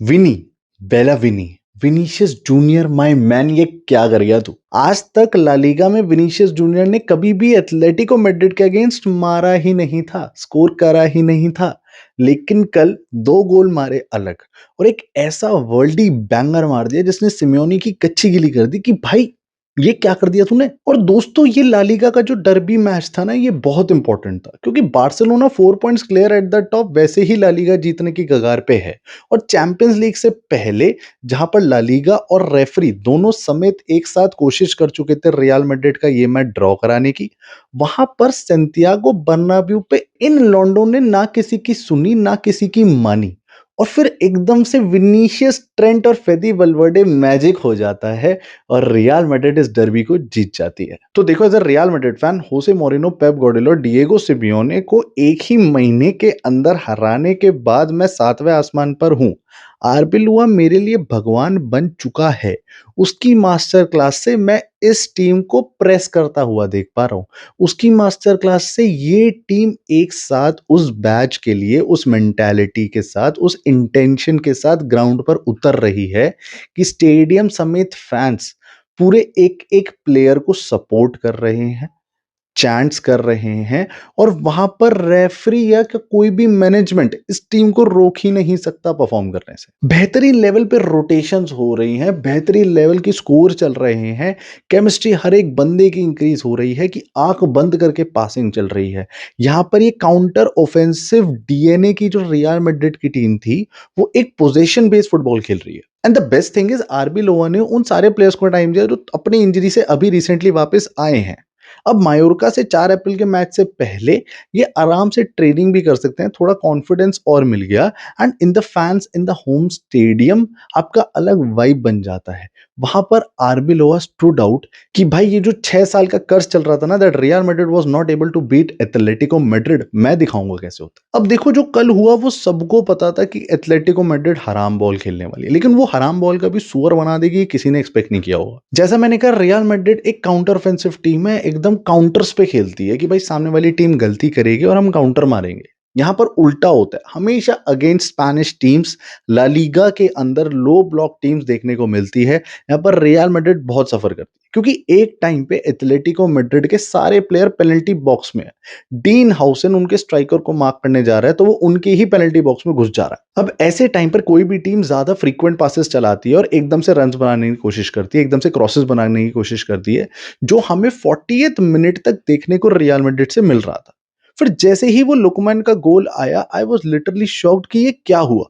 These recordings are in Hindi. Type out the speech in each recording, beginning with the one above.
विनी, बेला Vini, Vinicius Junior my man, ये क्या कर गया तू। आज तक ला लीगा में विनीशियस जूनियर ने कभी भी एथलेटिको मैड्रिड के अगेंस्ट मारा ही नहीं था, स्कोर करा ही नहीं था। लेकिन कल 2 गोल मारे अलग और एक ऐसा वर्ल्डी बैंगर मार दिया जिसने सिम्योनी की कच्ची गिली कर दी कि भाई ये क्या कर दिया तूने। और दोस्तों, ये ला लीगा का जो डर्बी मैच था ना, ये बहुत इंपॉर्टेंट था क्योंकि Barcelona 4 points clear at the top, वैसे ही ला लीगा जीतने की कगार पे है। और चैंपियंस लीग से पहले जहां पर ला लीगा और रेफरी दोनों समेत एक साथ कोशिश कर चुके थे रियल मैड्रिड का ये मैच ड्रॉ कराने की, वहां पर सैंटियागो बर्नाब्यू पे इन लॉन्डो ने ना किसी की सुनी ना किसी की मानी। और फिर एकदम से विनीशियस, ट्रेंट और फेदी वल्वर्डे मैजिक हो जाता है और रियल मैड्रिड इस डर्बी को जीत जाती है। तो देखो, as a Real Madrid fan, Jose Mourinho, Pep Guardiola और डिएगो सिमियोने को एक ही महीने के अंदर हराने के बाद मैं 7वें आसमान पर हूं। आर्बिलुआ मेरे लिए भगवान बन चुका है। उसकी मास्टर क्लास से मैं इस टीम को प्रेस करता हुआ देख पा रहा हूं। उसकी मास्टर क्लास से ये टीम एक साथ उस बैच के लिए, उस मेंटालिटी के साथ, उस इंटेंशन के साथ ग्राउंड पर उतर रही है कि स्टेडियम समेत फैंस पूरे एक एक प्लेयर को सपोर्ट कर रहे हैं, चैंट्स कर रहे हैं, और वहां पर रेफरी या कोई भी मैनेजमेंट इस टीम को रोक ही नहीं सकता परफॉर्म करने से। बेहतरीन लेवल पे रोटेशंस हो रही हैं, बेहतरीन लेवल की स्कोर चल रहे हैं, केमिस्ट्री हर एक बंदे की इंक्रीज हो रही है कि आंख बंद करके पासिंग चल रही है। यहां पर ये काउंटर ऑफेंसिव डीएनए की जो रियल मैड्रिड की टीम थी, वो एक पोजीशन बेस्ड फुटबॉल खेल रही है। And the best thing is, Arbeloa ने उन सारे प्लेयर्स को टाइम दिया जो अपनी इंजरी से अभी रिसेंटली वापस आए हैं। अब मायोर्का से 4 अप्रैल के मैच से पहले ये आराम से ट्रेनिंग भी कर सकते हैं, थोड़ा कॉन्फिडेंस और मिल गया। And in the fans in the home stadium आपका अलग वाइब बन जाता है। वहां पर आरबी लोवा स्टूड आउट कि भाई ये जो 6 साल का कर्ज चल रहा था ना, that Real Madrid was not able to beat Atletico Madrid, मैं दिखाऊंगा कैसे होता है। अब देखो, जो कल हुआ वो सबको पता था कि एथलेटिको मैड्रिड हराम बॉल खेलने वाली है, लेकिन वो हराम बॉल का भी सुअर बना देगी, किसी ने एक्सपेक्ट नहीं किया होगा। जैसा मैंने कहा, रियल मैड्रिड एक काउंटर ऑफेंसिव टीम है, एकदम काउंटर्स पे खेलती है कि भाई सामने वाली टीम गलती करेगी और हम काउंटर मारेंगे। यहां पर उल्टा होता है, हमेशा against Spanish teams, La Liga के अंदर लो ब्लॉक टीम्स देखने को मिलती है। यहां पर रियल मैड्रिड बहुत सफर करती है क्योंकि एक टाइम पे एथलेटिको मैड्रिड के सारे प्लेयर पेनल्टी बॉक्स में है। डीन हाउसन उनके स्ट्राइकर को मार्क करने जा रहा है तो वो उनके ही पेनल्टी बॉक्स में घुस जा रहा है। अब ऐसे टाइम पर कोई भी टीम ज्यादा फ्रीक्वेंट पासेस चलाती है और एकदम से रन्स बनाने की कोशिश करती है, एकदम से क्रॉसेस बनाने की कोशिश करती है, जो हमें 40th मिनट तक देखने को रियल मैड्रिड से मिल रहा था। फिर जैसे ही वो लुकमैन का गोल आया, आई वॉज लिटरली शॉक्ड कि ये क्या हुआ।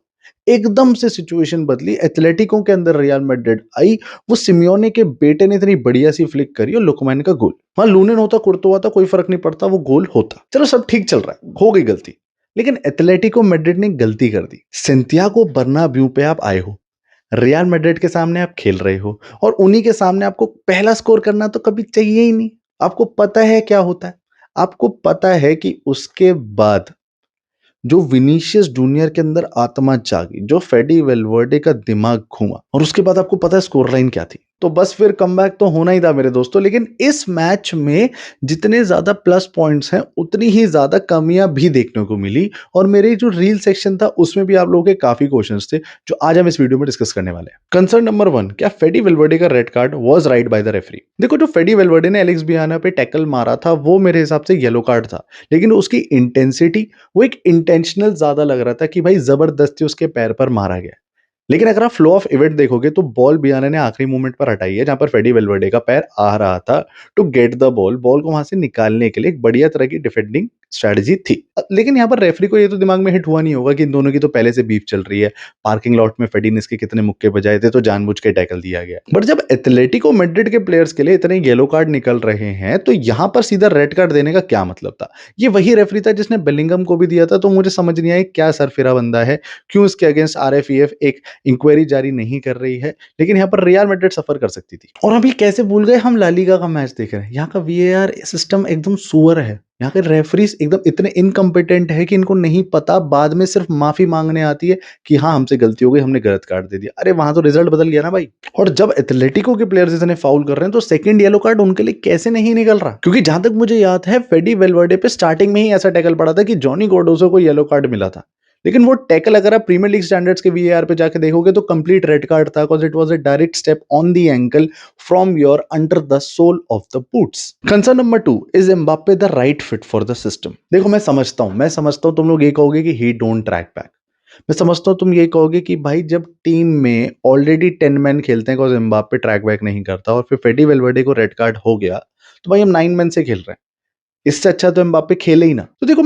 एकदम से सिचुएशन बदली, एथलेटिको के अंदर रियल मैड्रिड आई। वो सिमियोने के बेटे ने इतनी बढ़िया सी फ्लिक करी और लुकमैन का गोल। वहां लूनेन होता, कुर्तोवा था, कोई फर्क नहीं पड़ता, वो गोल होता। चलो, सब ठीक चल रहा है, हो गई गलती। लेकिन एथलेटिको मैड्रिड ने गलती कर दी। सैंटियागो बर्नाब्यू पे आप आए हो, रियल मैड्रिड के सामने आप खेल रहे हो, और उन्हीं के सामने आपको पहला स्कोर करना तो कभी चाहिए ही नहीं। आपको पता है क्या होता है, आपको पता है कि उसके बाद जो विनीशियस जूनियर के अंदर आत्मा जागी, जो फेडी वेलवर्डे का दिमाग घूमा, और उसके बाद आपको पता है स्कोर लाइन क्या थी। तो बस फिर कमबैक तो होना ही था मेरे दोस्तों। लेकिन इस मैच में जितने ज्यादा प्लस पॉइंट्स हैं, उतनी ही ज्यादा कमियां भी देखने को मिली। और मेरे जो रील सेक्शन था उसमें भी आप लोगों के काफी क्वेश्चंस थे जो आज हम इस वीडियो में डिस्कस करने वाले हैं। कंसर्न नंबर 1, क्या फेडी वेलवर्डे का red card was right by the referee. देखो, जो फेडी वेलवर्डे ने एलेक्स बियाना पे टैकल मारा था वो मेरे हिसाब से येलो कार्ड था, लेकिन उसकी इंटेंसिटी, वो एक इंटेंशनल ज्यादा लग रहा था कि भाई जबरदस्ती उसके पैर पर मारा गया। लेकिन अगर आप फ्लो ऑफ इवेंट देखोगे तो बॉल बियाना ने आखिरी मोमेंट पर हटाई है, जहां पर फेडी वेलवर्डे का पैर आ रहा था to get the ball, ball को वहां से निकालने के लिए एक बढ़िया तरह की डिफेंडिंग स्ट्रेटजी थी। लेकिन यहाँ पर रेफरी को ये तो दिमाग में हिट हुआ नहीं होगा कि इन दोनों की तो पहले से बीफ चल रही है, पार्किंग लॉट में फेडी ने इसके कितने मुक्के बजाए थे तो जानबूझ के टैकल दिया गया। बट जब एथलेटिको मैड्रिड के प्लेयर्स के लिए इतने येलो कार्ड निकल रहे हैं तो यहाँ पर सीधा रेड कार्ड देने का क्या मतलब था। ये वही रेफरी था जिसने बेलिंगम को भी दिया था, तो मुझे समझ नहीं आया क्या सरफिरा बंदा है, क्यों इसके अगेंस्ट आरएफईएफ एक इंक्वायरी जारी नहीं कर रही है। लेकिन यहाँ पर रियल मैड्रिड सफर कर सकती थी। और अभी कैसे भूल गए, हम ला लीगा का मैच देख रहे हैं। यहाँ का वीएआर सिस्टम एकदम सुअर है। यहाँ के रेफरीज एकदम इतने इनकम्पिटेंट है कि इनको नहीं पता, बाद में सिर्फ माफी मांगने आती है कि हाँ हमसे गलती हो गई, हमने गलत कार्ड दे दिया। अरे वहां तो रिजल्ट बदल गया ना भाई। और जब एथलेटिको के प्लेयर्स इतने फाउल कर रहे हैं तो सेकंड येलो कार्ड उनके लिए कैसे नहीं निकल रहा, क्योंकि जहां तक मुझे याद है फेडी वेलवर्डे पे स्टार्टिंग में ही ऐसा टैकल पड़ा था कि जॉनी कार्डोजो को येलो कार्ड मिला था। लेकिन वो टैकल अगर आप प्रीमियर लीग स्टैंडर्ड्स के वीएआर पे जाके देखोगे तो कंप्लीट रेड कार्ड था, because it was a direct step on the ankle from your under the sole of the boots. Concern number 2, is Mbappe the right fit for the system? देखो मैं समझता हूं तुम लोग ये कहोगे कि ही डोंट ट्रैक बैक। मैं समझता हूँ तुम ये कहोगे कि भाई जब टीम में ऑलरेडी 10 मैन खेलते हैं, बिकॉज एम्बाप्पे ट्रैक बैक नहीं करता, और फिर फेडी वेलवर्डे को रेड कार्ड हो गया, तो भाई हम 9 मैन से खेल रहे हैं, इससे अच्छा तो एम्बाप्पे खेले ही ना। तो देखो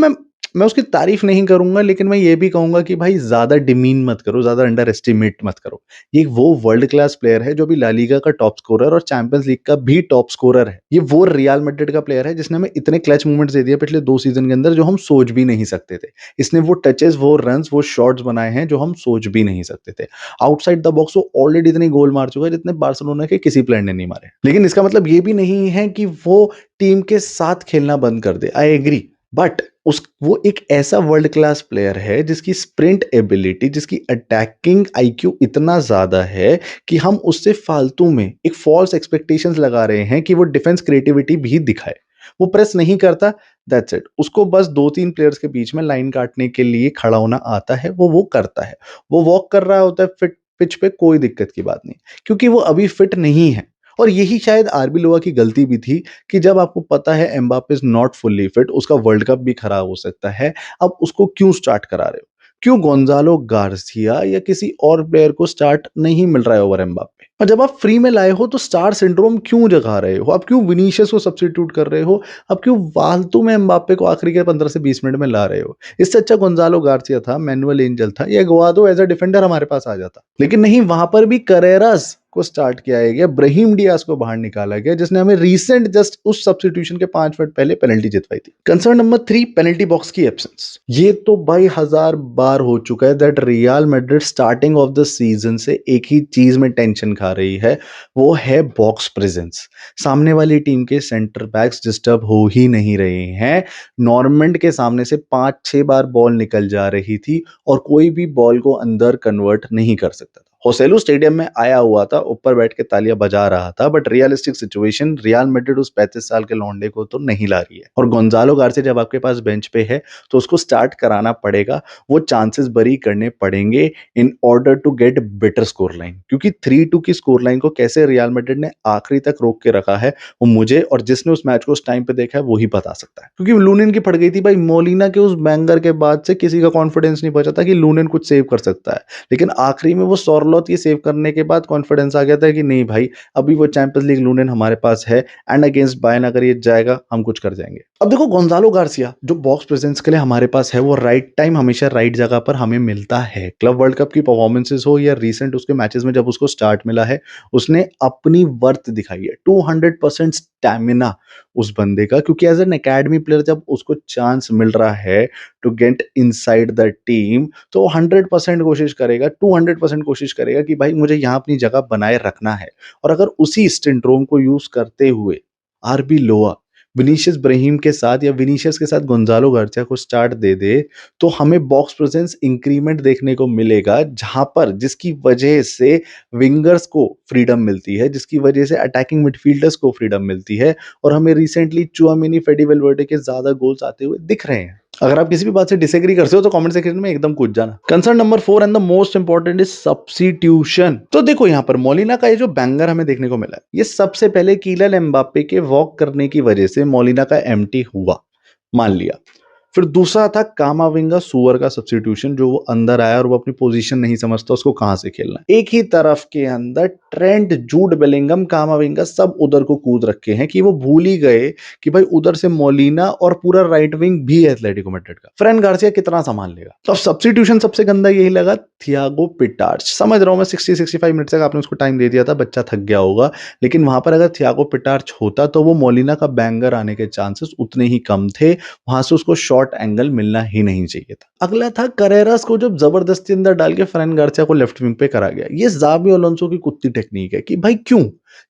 मैं उसकी तारीफ नहीं करूंगा, लेकिन मैं ये भी कहूंगा कि भाई ज्यादा डिमीन मत करो, ज्यादा अंडर एस्टिमेट मत करो। ये वो वर्ल्ड क्लास प्लेयर है जो भी ला लीगा का टॉप स्कोरर और चैंपियंस लीग का भी टॉप स्कोरर है। ये वो रियल मैड्रिड का प्लेयर है जिसने हमें इतने क्लच मूवमेंट्स दे दिए पिछले 2 सीजन के अंदर जो हम सोच भी नहीं सकते थे। इसने वो टचेस, वो रन्स, वो शॉट्स बनाए हैं जो हम सोच भी नहीं सकते थे। आउटसाइड द बॉक्स वो ऑलरेडी इतने गोल मार चुका है जितने बार्सिलोना के किसी प्लेयर ने नहीं मारे। लेकिन इसका मतलब ये भी नहीं है कि वो टीम के साथ खेलना बंद कर दे, आई एग्री, बट उस वो एक ऐसा वर्ल्ड क्लास प्लेयर है जिसकी स्प्रिंट एबिलिटी, जिसकी अटैकिंग आईक्यू इतना ज्यादा है कि हम उससे फालतू में एक फॉल्स एक्सपेक्टेशंस लगा रहे हैं कि वो डिफेंस क्रिएटिविटी भी दिखाए। वो प्रेस नहीं करता, दैट्स इट। उसको बस 2-3 प्लेयर्स के बीच में लाइन काटने के लिए खड़ा होना आता है, वो करता है। वो वॉक कर रहा होता है फिट पिच पे, कोई दिक्कत की बात नहीं, क्योंकि वो अभी फिट नहीं है। और यही शायद आरबी लोआ की गलती भी थी कि जब आपको पता है Mbappe is not fully fit, उसका वर्ल्ड कप भी खराब हो सकता है, अब उसको क्यों स्टार्ट करा रहे हो? क्यों गोंजालो गार्सिया या किसी और प्लेयर को स्टार्ट नहीं मिल रहा है ओवर एम्बाप्पे? और जब आप फ्री में लाए हो तो स्टार सिंड्रोम क्यों जगा रहे हो? आप क्यों विनीशियस को सब्स्टिट्यूट कर रहे हो? आप क्यों फालतू में एम्बाप्पे को आखिरी के 15 से 20 मिनट में ला रहे हो? इससे अच्छा गोंजालो गार्सिया था, मैनुअल एंजल था, या गुआदो एज अ डिफेंडर हमारे पास आ जाता। लेकिन नहीं, वहां पर भी करेरास को स्टार्ट किया गया, ब्राहीम डियाज को बाहर निकाला गया, जिसने हमें रीसेंट जस्ट उस सब्स्टिट्यूशन के 5 मिनट पहले पेनल्टी जितवाई थी। कंसर्न नंबर 3, पेनल्टी बॉक्स की एब्सेंस। ये तो भाई 1000 बार हो चुका है that Real Madrid starting of the season से एक ही चीज में टेंशन खा रही है, वो है बॉक्स प्रेजेंस। सामने वाली टीम के सेंटर बैक्स डिस्टर्ब हो ही नहीं रहे हैं। नॉर्मैंड के सामने से 5-6 बार बॉल निकल जा रही थी और कोई भी बॉल को अंदर कन्वर्ट नहीं कर सकता था। होसेलू स्टेडियम में आया हुआ था, ऊपर बैठ के तालियां बजा रहा था, but realistic situation, real Madrid उस 35 साल के लौंडे को तो नहीं ला रही है। और गोंजालो गार्सिया जब आपके पास बेंच पे है तो उसको स्टार्ट कराना पड़ेगा, वो चांसेस बरी करने पड़ेंगे in order to get better score line. क्योंकि 3-2 की स्कोर लाइन को कैसे रियल मैड्रिड ने आखिरी तक रोक के रखा है, वो मुझे और जिसने उस मैच को उस टाइम पे देखा है वो ही बता सकता है। क्योंकि लूनिन की फट गई थी भाई, मोलिना के उस बैंगर के बाद से किसी का कॉन्फिडेंस नहीं बचा था कि लूनिन कुछ सेव कर सकता है। लेकिन आखिरी में वो सॉर्लोथ ये सेव करने के बाद कॉन्फिडेंस आ गया था कि नहीं भाई, अभी वो चैंपियंस लीग लूनिन हमारे पास है, एंड अगेंस्ट बायर्न अगर ये जाएगा हम कुछ कर जाएंगे। अब देखो गोंजालो गार्सिया जो बॉक्स प्रेजेंस के लिए हमारे पास है, वो राइट टाइम हमेशा राइट जगह पर हमें मिलता है। क्लब वर्ल्ड कप की परफॉर्मेंसेस हो या रीसेंट उसके मैचेस में जब उसको स्टार्ट मिला है, उसने अपनी वर्थ दिखाई है। 200% स्टैमिना उस बंदे का, क्योंकि एज एन एकेडमी प्लेयर जब उसको चांस मिल रहा है to get inside the team, तो वो 100% कोशिश करेगा, 200% कोशिश करेगा कि भाई मुझे यहाँ अपनी जगह बनाए रखना है। और अगर उसी सिंड्रोम को यूज करते हुए आरबी लोआ विनीशियस ब्राहीम के साथ या विनीशियस के साथ गोंजालो गार्सिया को स्टार्ट दे दे, तो हमें बॉक्स प्रेजेंस इंक्रीमेंट देखने को मिलेगा, जहां पर जिसकी वजह से विंगर्स को फ्रीडम मिलती है, जिसकी वजह से अटैकिंग मिडफील्डर्स को फ्रीडम मिलती है, और हमें रिसेंटली चुआमिनी, फेडी वेलवर्डे के ज्यादा गोल्स आते हुए दिख रहे हैं। अगर आप किसी भी बात से डिसएग्री करते हो तो कमेंट सेक्शन में एकदम कूद जाना। Concern number 4 and the most important is substitution. तो देखो यहाँ पर मोलिना का ये जो बैंगर हमें देखने को मिला है, ये सबसे पहले कीलन एम्बाप्पे के वॉक करने की वजह से मोलिना का एम्प्टी हुआ, मान लिया। फिर दूसरा था कामाविंगा सुअर का सब्स्टिट्यूशन, जो वो अंदर आया और वो अपनी पोजीशन नहीं समझता उसको कहां से खेलना है। एक ही तरफ के अंदर ट्रेंट, जूड बेलिंगम, कामाविंगा सब उधर को कूद रखे हैं कि वो भूल ही गए कि भाई उधर से मोलिना और पूरा राइट विंग भी है एथलेटिको मैड्रिड का। फ्रैन गार्सिया कितना संभाल लेगा? तो अब सब्स्टिट्यूशन सबसे गंदा यही लगा, थियागो पिटार्च। समझ रहा हूं मैं, 60-65 मिनट तक आपने उसको टाइम दे दिया था, बच्चा थक गया होगा, लेकिन वहां पर अगर थियागो पिटार्च होता तो वो मोलिना का बैंगर आने के चांसेस उतने ही कम थे, वहां से उसको शॉर्ट एंगल मिलना ही नहीं चाहिए था। अगला था करेरास को जब जबरदस्ती अंदर डाल के फ्रैन गार्सिया को लेफ्ट विंग पे करा गया। ये जाबी अलोंसो की कुत्ती टेक्निक है कि भाई क्यों,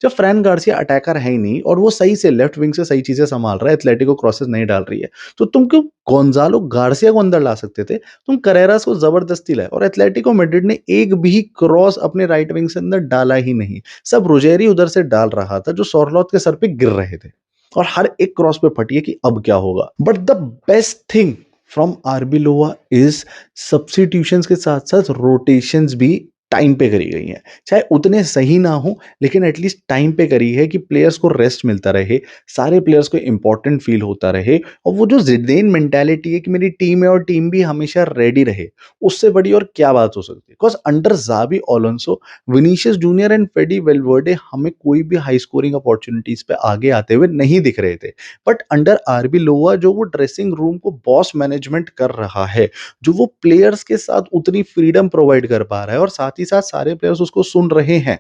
जब फ्रैन गार्सिया अटैकर है ही नहीं और वो सही से लेफ्ट विंग से सही चीजें संभाल रहा है, एथलेटिको क्रॉसेस नहीं डाल रही है, तो तुम क्यों गोंजालो गार्सिया को अंदर ला सकते थे? तुम करेरास को जबरदस्ती लाए, और एथलेटिको मैड्रिड ने एक भी क्रॉस अपने राइट विंग से अंदर डाला ही नहीं। सब रोजेरी उधर से डाल रहा था जो सॉर्लोथ के सर पे गिर रहे थे, और हर एक क्रॉस पे फटी है कि अब क्या होगा। But the best thing from Arbeloa is substitutions के साथ-साथ रोटेशंस भी टाइम पे करी गई हैं। चाहे उतने सही ना हो, लेकिन एटलीस्ट टाइम पे करी है कि प्लेयर्स को रेस्ट मिलता रहे, सारे प्लेयर्स को इम्पोर्टेंट फील होता रहे और वो जो ज़िडेन मेंटालिटी है कि मेरी टीम है और टीम भी हमेशा रेडी रहे, उससे बड़ी और क्या बात हो सकती है? Because under Xabi Alonso, Vinicius junior and Fede Valverde हमें कोई भी हाई स्कोरिंग अपॉर्च्युनिटीज़ पे आगे आते हुए नहीं दिख रहे थे। बट अंडर आरबी लोवा जो वो ड्रेसिंग रूम को बॉस मैनेजमेंट कर रहा है, जो वो प्लेयर्स के साथ उतनी फ्रीडम प्रोवाइड कर पा रहा है और साथ ही साथ सारे प्लेयर्स उसको सुन रहे हैं।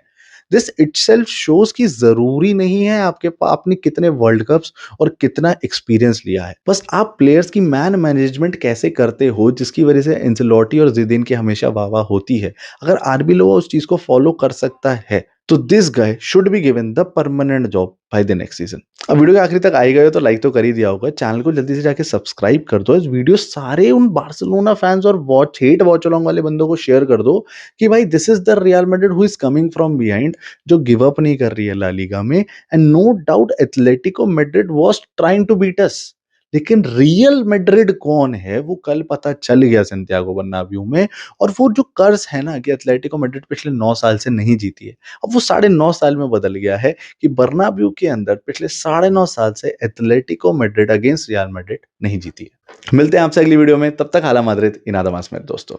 दिस इटसेल्फ शोज कि जरूरी नहीं है आपने कितने वर्ल्ड कप्स और कितना एक्सपीरियंस लिया है, बस आप प्लेयर्स की मैन मैनेजमेंट कैसे करते हो, जिसकी वजह से एंसेलोटी और जिदेन की हमेशा वाह होती है। अगर आरबी लोवा उस चीज को फॉलो कर सकता है तो this guy should be given the permanent job by the next season. अब वीडियो के आखिरी तक आई गए हो तो लाइक तो कर ही दिया होगा, चैनल को जल्दी से जाके सब्सक्राइब कर दो। इस वीडियो सारे उन बार्सिलोना फैंस और वॉच अलोंग वाले बंदों को शेयर कर दो कि भाई this is the Real Madrid who is coming from behind, जो गिव अप नहीं कर रही है ला लीगा में। And no doubt Atletico Madrid was trying to beat us, लेकिन रियल मैड्रिड कौन है वो कल पता चल गया सैंटियागो बर्नाब्यू में। और वो जो कर्ज है ना कि एथलेटिको मैड्रिड पिछले 9 साल से नहीं जीती है, अब वो 9.5 साल में बदल गया है कि बर्नाब्यू के अंदर पिछले 9.5 साल से Atletico Madrid against real Madrid नहीं जीती है। मिलते हैं आपसे अगली वीडियो में, तब तक हाला माद्रिद इन आदमास मेरे दोस्तों।